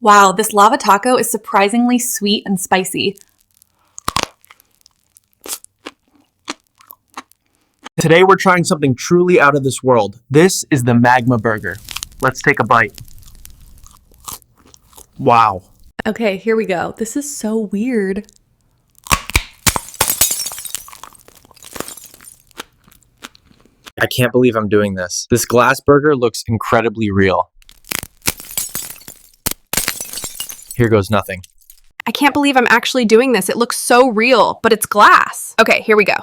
Wow, this lava taco is surprisingly sweet and spicy. Today we're trying something truly out of this world. This is the Magma Burger. Let's take a bite. Wow. Okay, here we go. This is so weird. I can't believe I'm doing this. This glass burger looks incredibly real. Here goes nothing. I can't believe I'm actually doing this. It looks so real, but it's glass. Okay, here we go.